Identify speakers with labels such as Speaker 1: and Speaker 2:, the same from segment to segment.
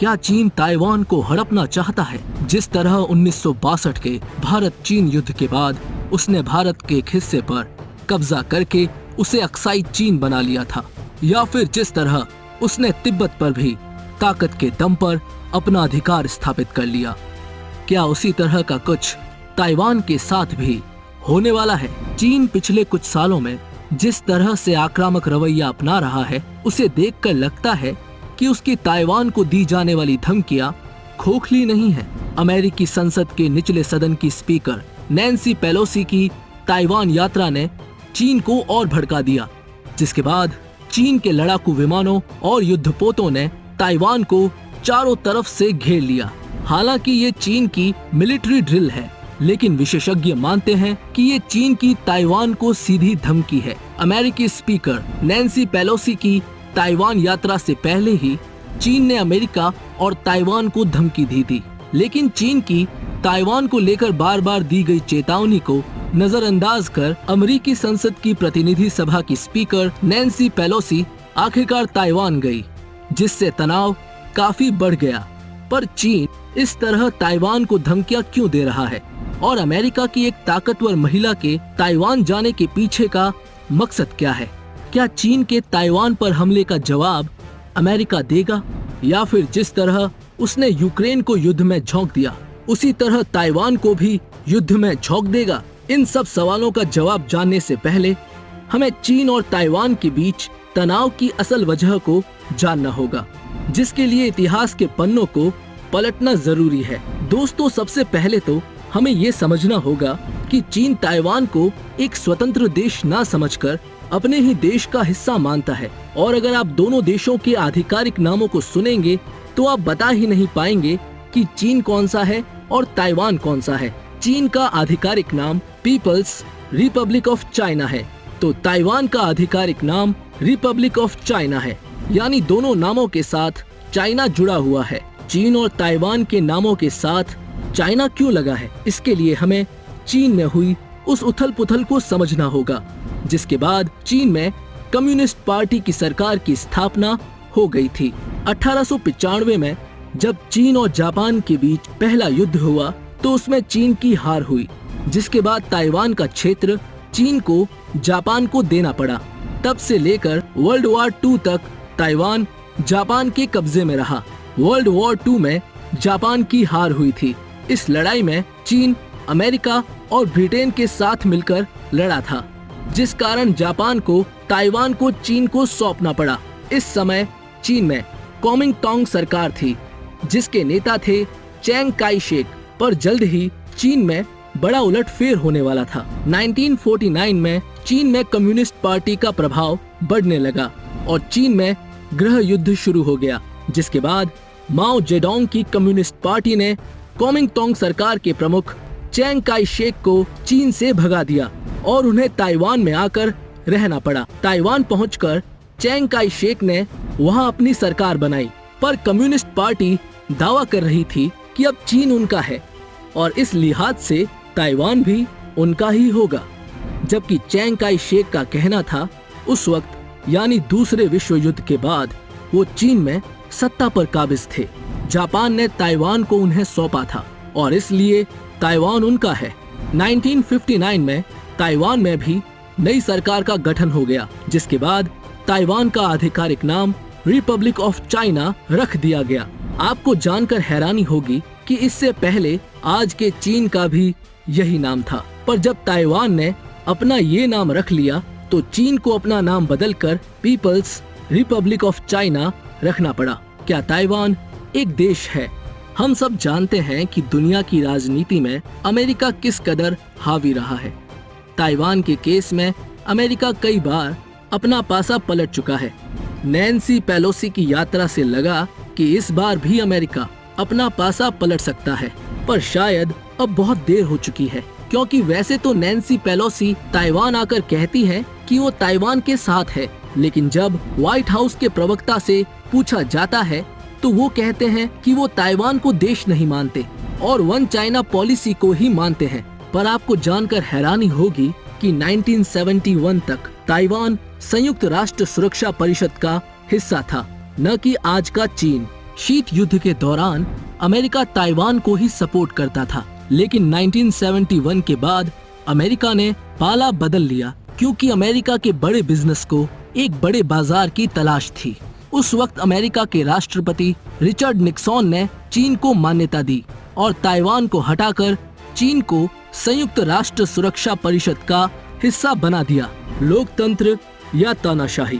Speaker 1: क्या चीन ताइवान को हड़पना चाहता है, जिस तरह 1962 के भारत चीन युद्ध के बाद उसने भारत के एक हिस्से पर कब्जा करके उसे अक्साई चीन बना लिया था, या फिर जिस तरह उसने तिब्बत पर भी ताकत के दम पर अपना अधिकार स्थापित कर लिया? क्या उसी तरह का कुछ ताइवान के साथ भी होने वाला है? चीन पिछले कुछ सालों में जिस तरह से आक्रामक रवैया अपना रहा है, उसे देखकर लगता है कि उसकी ताइवान को दी जाने वाली धमकियां खोखली नहीं है। अमेरिकी संसद के निचले सदन की स्पीकर नैन्सी पेलोसी की ताइवान यात्रा ने चीन को और भड़का दिया, जिसके बाद चीन के लड़ाकू विमानों और युद्धपोतों ने ताइवान को चारों तरफ से घेर लिया। हालांकि ये चीन की मिलिट्री ड्रिल है, लेकिन विशेषज्ञ मानते हैं कि ये चीन की ताइवान को सीधी धमकी है। अमेरिकी स्पीकर नैन्सी पेलोसी की ताइवान यात्रा से पहले ही चीन ने अमेरिका और ताइवान को धमकी दी थी, लेकिन चीन की ताइवान को लेकर बार बार दी गई चेतावनी को नजरअंदाज कर अमेरिकी संसद की प्रतिनिधि सभा की स्पीकर नैन्सी पेलोसी आखिरकार ताइवान गई, जिससे तनाव काफी बढ़ गया। पर चीन इस तरह ताइवान को धमकियां क्यों दे रहा है, और अमेरिका की एक ताकतवर महिला के ताइवान जाने के पीछे का मकसद क्या है? क्या चीन के ताइवान पर हमले का जवाब अमेरिका देगा, या फिर जिस तरह उसने यूक्रेन को युद्ध में झोंक दिया, उसी तरह ताइवान को भी युद्ध में झोंक देगा? इन सब सवालों का जवाब जानने से पहले हमें चीन और ताइवान के बीच तनाव की असल वजह को जानना होगा, जिसके लिए इतिहास के पन्नों को पलटना जरूरी है। दोस्तों, सबसे पहले तो हमें ये समझना होगा कि चीन ताइवान को एक स्वतंत्र देश ना समझकर अपने ही देश का हिस्सा मानता है, और अगर आप दोनों देशों के आधिकारिक नामों को सुनेंगे तो आप बता ही नहीं पाएंगे कि चीन कौन सा है और ताइवान कौन सा है। चीन का आधिकारिक नाम पीपल्स रिपब्लिक ऑफ चाइना है, तो ताइवान का आधिकारिक नाम रिपब्लिक ऑफ चाइना है, यानी दोनों नामों के साथ चाइना जुड़ा हुआ है। चीन और ताइवान के नामों के साथ चाइना क्यों लगा है, इसके लिए हमें चीन में हुई उस उथल पुथल को समझना होगा, जिसके बाद चीन में कम्युनिस्ट पार्टी की सरकार की स्थापना हो गई थी। 1895 में जब चीन और जापान के बीच पहला युद्ध हुआ तो उसमें चीन की हार हुई, जिसके बाद ताइवान का क्षेत्र चीन को जापान को देना पड़ा। तब से लेकर वर्ल्ड वॉर 2 तक ताइवान जापान के कब्जे में रहा। वर्ल्ड वॉर 2 में जापान की हार हुई थी। इस लड़ाई में चीन, अमेरिका और ब्रिटेन के साथ मिलकर लड़ा था, जिस कारण जापान को ताइवान को चीन को सौंपना पड़ा। इस समय चीन में कोमिंगतांग सरकार थी, जिसके नेता थे चैंग काई शेक, पर जल्द ही चीन में बड़ा उलटफेर होने वाला था। 1949 में चीन में कम्युनिस्ट पार्टी का प्रभाव बढ़ने लगा और चीन में गृह युद्ध शुरू हो गया, जिसके बाद माओ जेडोंग की कम्युनिस्ट पार्टी ने कोमिंगतांग सरकार के प्रमुख चैंग काई शेक को चीन से भगा दिया और उन्हें ताइवान में आकर रहना पड़ा। ताइवान पहुंचकर चैंग काई शेक ने वहां अपनी सरकार बनाई, पर कम्युनिस्ट पार्टी दावा कर रही थी कि अब चीन उनका है और इस लिहाज से ताइवान भी उनका ही होगा, जबकि चैंग काई शेक का कहना था उस वक्त यानी दूसरे विश्व युद्ध के बाद वो चीन में सत्ता पर काबिज थे। जापान ने ताइवान को उन्हें सौंपा था और इसलिए ताइवान उनका है। 1959 में ताइवान में भी नई सरकार का गठन हो गया, जिसके बाद ताइवान का आधिकारिक नाम रिपब्लिक ऑफ चाइना रख दिया गया। आपको जानकर हैरानी होगी कि इससे पहले आज के चीन का भी यही नाम था, पर जब ताइवान ने अपना ये नाम रख लिया तो चीन को अपना नाम बदलकर पीपल्स रिपब्लिक ऑफ चाइना रखना पड़ा। क्या ताइवान एक देश है? हम सब जानते हैं कि दुनिया की राजनीति में अमेरिका किस कदर हावी रहा है। ताइवान के केस में अमेरिका कई बार अपना पासा पलट चुका है। नैन्सी पेलोसी की यात्रा से लगा कि इस बार भी अमेरिका अपना पासा पलट सकता है, पर शायद अब बहुत देर हो चुकी है, क्योंकि वैसे तो नैन्सी पेलोसी ताइवान आकर कहती है कि वो ताइवान के साथ है, लेकिन जब व्हाइट हाउस के प्रवक्ता से पूछा जाता है तो वो कहते हैं कि वो ताइवान को देश नहीं मानते और वन चाइना पॉलिसी को ही मानते हैं। पर आपको जानकर हैरानी होगी कि 1971 तक ताइवान संयुक्त राष्ट्र सुरक्षा परिषद का हिस्सा था, न कि आज का चीन। शीत युद्ध के दौरान अमेरिका ताइवान को ही सपोर्ट करता था, लेकिन 1971 के बाद अमेरिका ने पाला बदल लिया, क्योंकि अमेरिका के बड़े बिजनेस को एक बड़े बाजार की तलाश थी। उस वक्त अमेरिका के राष्ट्रपति रिचर्ड निक्सन ने चीन को मान्यता दी और ताइवान को हटाकर चीन को संयुक्त राष्ट्र सुरक्षा परिषद का हिस्सा बना दिया। लोकतंत्र या तानाशाही।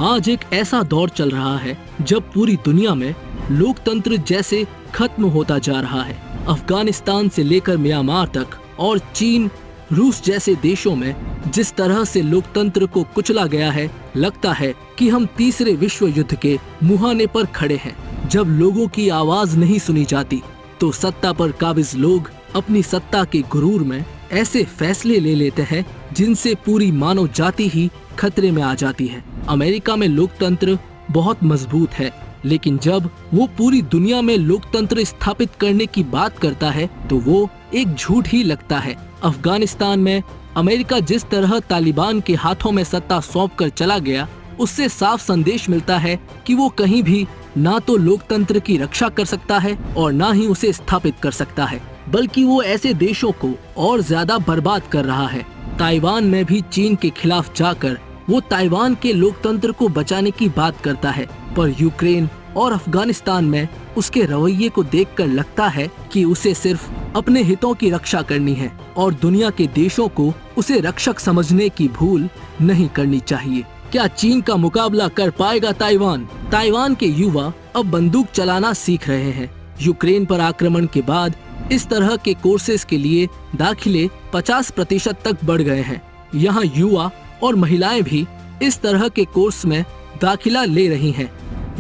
Speaker 1: आज एक ऐसा दौर चल रहा है जब पूरी दुनिया में लोकतंत्र जैसे खत्म होता जा रहा है। अफगानिस्तान से लेकर म्यांमार तक और चीन, रूस जैसे देशों में जिस तरह से लोकतंत्र को कुचला गया है, लगता है कि हम तीसरे विश्व युद्ध के मुहाने पर खड़े हैं। जब लोगों की आवाज नहीं सुनी जाती तो सत्ता पर काबिज लोग अपनी सत्ता के गुरूर में ऐसे फैसले ले लेते हैं जिनसे पूरी मानव जाति ही खतरे में आ जाती है। अमेरिका में लोकतंत्र बहुत मजबूत है, लेकिन जब वो पूरी दुनिया में लोकतंत्र स्थापित करने की बात करता है तो वो एक झूठ ही लगता है। अफगानिस्तान में अमेरिका जिस तरह तालिबान के हाथों में सत्ता सौंप कर चला गया, उससे साफ संदेश मिलता है कि वो कहीं भी ना तो लोकतंत्र की रक्षा कर सकता है और ना ही उसे स्थापित कर सकता है, बल्कि वो ऐसे देशों को और ज्यादा बर्बाद कर रहा है। ताइवान में भी चीन के खिलाफ जाकर वो ताइवान के लोकतंत्र को बचाने की बात करता है, पर यूक्रेन और अफगानिस्तान में उसके रवैये को देखकर लगता है कि उसे सिर्फ अपने हितों की रक्षा करनी है और दुनिया के देशों को उसे रक्षक समझने की भूल नहीं करनी चाहिए। क्या चीन का मुकाबला कर पाएगा ताइवान? ताइवान के युवा अब बंदूक चलाना सीख रहे हैं। यूक्रेन पर आक्रमण के बाद इस तरह के कोर्सेज के लिए दाखिले 50% तक बढ़ गए हैं। यहाँ युवा और महिलाएं भी इस तरह के कोर्स में दाखिला ले रही हैं।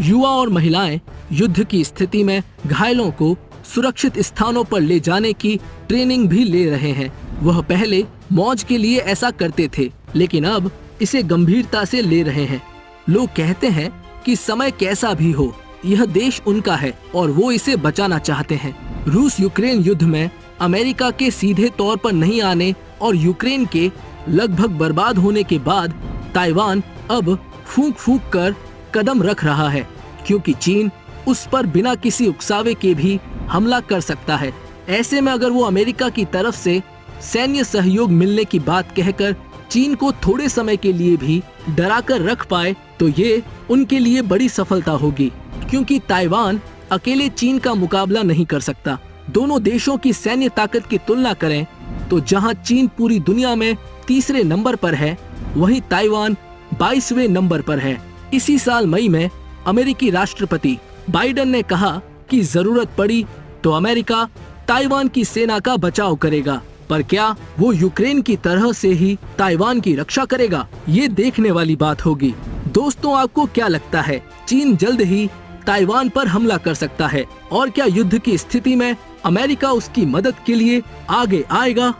Speaker 1: युवा और महिलाएं युद्ध की स्थिति में घायलों को सुरक्षित स्थानों पर ले जाने की ट्रेनिंग भी ले रहे हैं। वह पहले मौज के लिए ऐसा करते थे, लेकिन अब इसे गंभीरता से ले रहे हैं। लोग कहते हैं कि समय कैसा भी हो, यह देश उनका है और वो इसे बचाना चाहते हैं। रूस यूक्रेन युद्ध में अमेरिका के सीधे तौर पर नहीं आने और यूक्रेन के लगभग बर्बाद होने के बाद ताइवान अब फूंक फूंक कर कदम रख रहा है, क्योंकि चीन उस पर बिना किसी उकसावे के भी हमला कर सकता है। ऐसे में अगर वो अमेरिका की तरफ से सैन्य सहयोग मिलने की बात कहकर चीन को थोड़े समय के लिए भी डराकर रख पाए तो ये उनके लिए बड़ी सफलता होगी, क्योंकि ताइवान अकेले चीन का मुकाबला नहीं कर सकता। दोनों देशों की सैन्य ताकत की तुलना करें तो जहां चीन पूरी दुनिया में तीसरे नंबर पर है, वहीं ताइवान 22वें नंबर पर है। इसी साल मई में अमेरिकी राष्ट्रपति बाइडेन ने कहा कि जरूरत पड़ी तो अमेरिका ताइवान की सेना का बचाव करेगा, पर क्या वो यूक्रेन की तरह से ही ताइवान की रक्षा करेगा? ये देखने वाली बात होगी। दोस्तों, आपको क्या लगता है, चीन जल्द ही ताइवान पर हमला कर सकता है और क्या युद्ध की स्थिति में अमेरिका उसकी मदद के लिए आगे आएगा?